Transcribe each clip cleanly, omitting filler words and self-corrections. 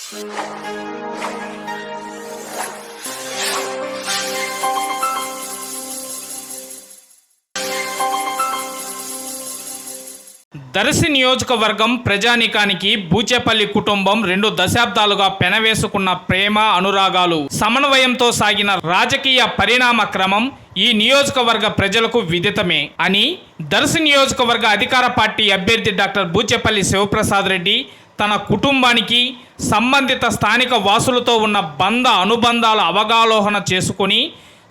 దర్శి నియోజకవర్గం ప్రజానీకానికి బూచేపల్లి కుటుంబం 2 దశాబ్దాలుగా పెనవేసుకున్న ప్రేమ అనురాగాలు సమన్వయంతో సాగిన రాజకీయ పరిణామ క్రమం ఈ నియోజకవర్గ ప్రజలకు విదితమే అని దర్శి నియోజకవర్గ అధికార పార్టీ అభ్యర్థి డాక్టర్ బూచేపల్లి శివప్రసాద్ రెడ్డి తన కుటుంబానికి సంబంధిత స్థానిక వాసులతో ఉన్న బంధ అనుబంధాల అవగాహన చేసుకుని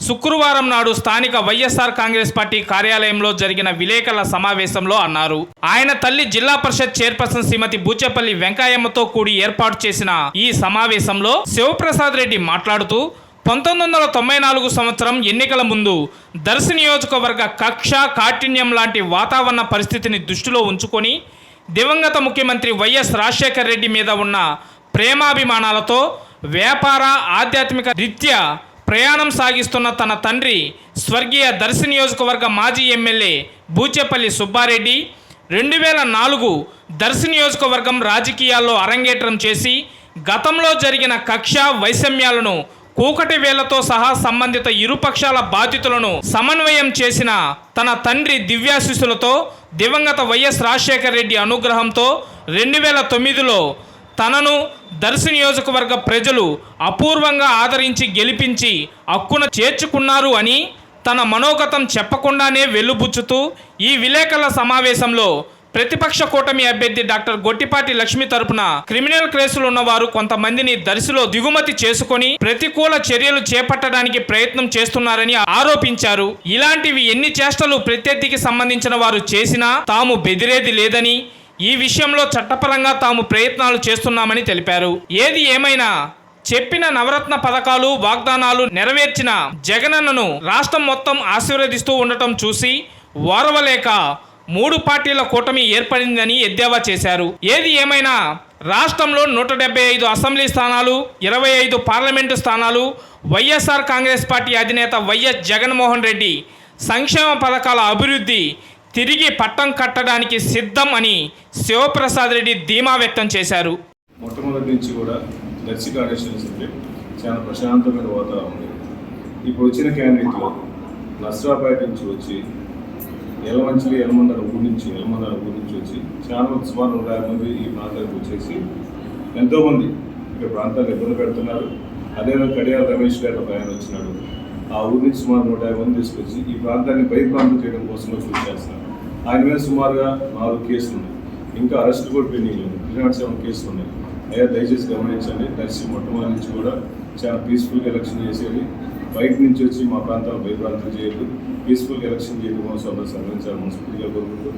శుక్రవారం నాడు స్థానిక వైఎస్ఆర్ కాంగ్రెస్ పార్టీ కార్యాలయంలో జరిగిన విలేకరుల సమావేశంలో అన్నారు. ఆయన తల్లి జిల్లా పరిషత్ చైర్పర్సన్ శ్రీమతి బూచేపల్లి వెంకయ్యమ్మతో కూడి ఏర్పాటు చేసిన ఈ సమావేశంలో శివప్రసాద్ రెడ్డి మాట్లాడుతూ 1994 సంవత్సరం ఎన్నికల ముందు దర్శి నియోజకవర్గ కక్ష కాఠిన్యం లాంటి వాతావరణ పరిస్థితిని దృష్టిలో ఉంచుకొని దివంగత ముఖ్యమంత్రి వైఎస్ రాజశేఖర్ రెడ్డి మీద ఉన్న ప్రేమాభిమానాలతో వ్యాపార ఆధ్యాత్మిక రీత్యా ప్రయాణం సాగిస్తున్న తన తండ్రి స్వర్గీయ దర్శి నియోజకవర్గ మాజీ ఎమ్మెల్యే బూచేపల్లి సుబ్బారెడ్డి 2004 దర్శి నియోజకవర్గం రాజకీయాల్లో అరంగేట్రం చేసి గతంలో జరిగిన కక్ష వైషమ్యాలను కూకటి వేళ్లతో సహా సంబంధిత ఇరుపక్షాల బాధితులను సమన్వయం చేసిన తన తండ్రి దివ్యాశీస్సులతో దివంగత వైఎస్ రాజశేఖర్ రెడ్డి అనుగ్రహంతో 2009లో తనను దర్శి నియోజకవర్గ ప్రజలు అపూర్వంగా ఆదరించి గెలిపించి హక్కున చేర్చుకున్నారు అని తన మనోగతం చెప్పకుండానే వెలుబుచ్చుతూ ఈ విలేకరుల సమావేశంలో ప్రతిపక్ష కూటమి అభ్యర్థి డాక్టర్ గొట్టిపాటి లక్ష్మి తరపున క్రిమినల్ కేసులు ఉన్నవారు కొంతమందిని దర్శిలో దిగుమతి చేసుకొని ప్రతికూల చర్యలు చేపట్టడానికి ప్రయత్నం చేస్తున్నారని ఆరోపించారు. ఇలాంటివి ఎన్ని చేష్టలు ప్రత్యర్థికి సంబంధించిన వారు చేసినా తాము బెదిరేది లేదని ఈ విషయంలో చట్టపరంగా తాము ప్రయత్నాలు చేస్తున్నామని తెలిపారు. ఏది ఏమైనా చెప్పిన నవరత్న పథకాలు వాగ్దానాలు నెరవేర్చిన జగనన్నను రాష్ట్రం మొత్తం ఆశీర్వదిస్తూ ఉండటం చూసి ఓర్వలేక 3 పార్టీల కూటమి ఏర్పడిందని ఎద్దేవా చేశారు. ఏది ఏమైనా రాష్ట్రంలో 175 అసెంబ్లీ స్థానాలు 25 పార్లమెంటు స్థానాలు వైఎస్ఆర్ కాంగ్రెస్ పార్టీ అధినేత వైఎస్ జగన్మోహన్ రెడ్డి సంక్షేమ పథకాల అభివృద్ధి తిరిగి పట్టం కట్టడానికి సిద్ధం అని శివప్రసాద్ రెడ్డి ధీమా వ్యక్తం చేశారు. మొట్టమొదటి నుంచి కూడా దర్శి కాన్స్టిట్యుయెన్సీ చాలా ప్రశాంతమైన వాతావరణం ఉంది. ఇప్పుడు వచ్చిన క్యాండిడేట్లు నర్సరాపేట నుంచి వచ్చి యలమందర ఊరి నుంచి వచ్చి చాలా సుమారు 150 మంది ఈ ప్రాంతానికి వచ్చేసి ఎంతోమంది ఇక్కడ ప్రాంతాన్ని ఇబ్బంది పెడుతున్నారు. అదేవిధంగా కడియాల రమేష్ గారు ఒక ఆయన వచ్చినాడు. ఆ ఊరి నుంచి సుమారు 150 మంది తీసుకొచ్చి ఈ ప్రాంతాన్ని భయప్రాంతం చేయడం కోసం కృషి చేస్తున్నారు. ఆయన మీద సుమారుగా 4 కేసులు ఉన్నాయి. ఇంకా అరెస్ట్ కూడా పెండింగ్ ఉంది. 307 కేసులు ఉన్నాయి. అయ్యా దయచేసి గమనించండి. దర్శి మొట్టమొదటి నుంచి కూడా చాలా పీస్ఫుల్గా ఎలక్షన్ చేసేది. బయట నుంచి వచ్చి మా ప్రాంతాలు భయప్రాంతం చేయదు. పీస్ఫుల్గా ఎలక్షన్ చేయడం కోసం సహకరించాలి మనస్ఫూర్తిగా కోరుకుంటూ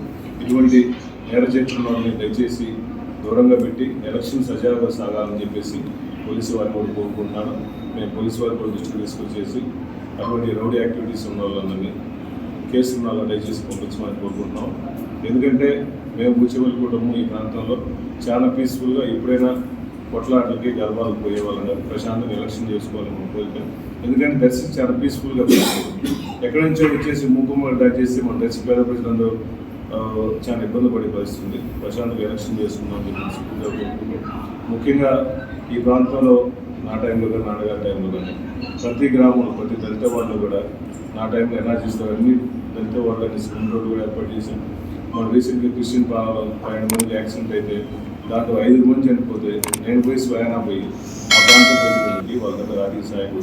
ఇటువంటి నేర చేతులని దయచేసి దూరంగా పెట్టి ఎలక్షన్ సజావుగా సాగాలని చెప్పేసి పోలీసు వారిని కూడా కోరుకుంటున్నాను. మేము పోలీసు వారి కూడా దృష్టికి తీసుకొచ్చేసి అటువంటి రౌడీ యాక్టివిటీస్ ఉన్న వాళ్ళందరినీ కేసులు ఉన్న వాళ్ళని దయచేసి పంపించమని కోరుకుంటున్నాం. ఎందుకంటే మేము బూచేపల్లి కుటుంబం ఈ ప్రాంతంలో చాలా పీస్ఫుల్గా ఎప్పుడైనా కొట్లాటలకి గర్భాలకు పోయే వాళ్ళని ప్రశాంతంగా ఎలక్షన్ చేసుకోవాలని కోరుతాం. ఎందుకంటే దర్శి చాలా పీస్ఫుల్గా ఎక్కడి నుంచో వచ్చేసి మూకుమ్మడి దయచేసి మన దర్శి పేద ప్రజలందరూ చాలా ఇబ్బంది పడే పరిస్థితుంది. ప్రశాంతంగా ఎలక్షన్ చేసుకుందామని చెప్పి ముఖ్యంగా ఈ ప్రాంతంలో నా టైంలో కానీ నాన్నగారి టైంలో కానీ ప్రతి గ్రామంలో ప్రతి దళిత వాళ్ళు కూడా నా టైంలో ఎలా చేస్తారు అన్ని దళిత వాళ్ళని స్కూల్ రోడ్డు కూడా ఏర్పాటు చేశాం. మన రీసెంట్గా క్రిస్టియన్ పాలలో 5 మంది యాక్సిడెంట్ అయితే దాంట్లో 5 మంది చనిపోతే నేను పోయి స్వయానా పోయి ఆ ప్రాంతం ప్రజలకి వాళ్ళ దగ్గర ఆర్థిక సహాయం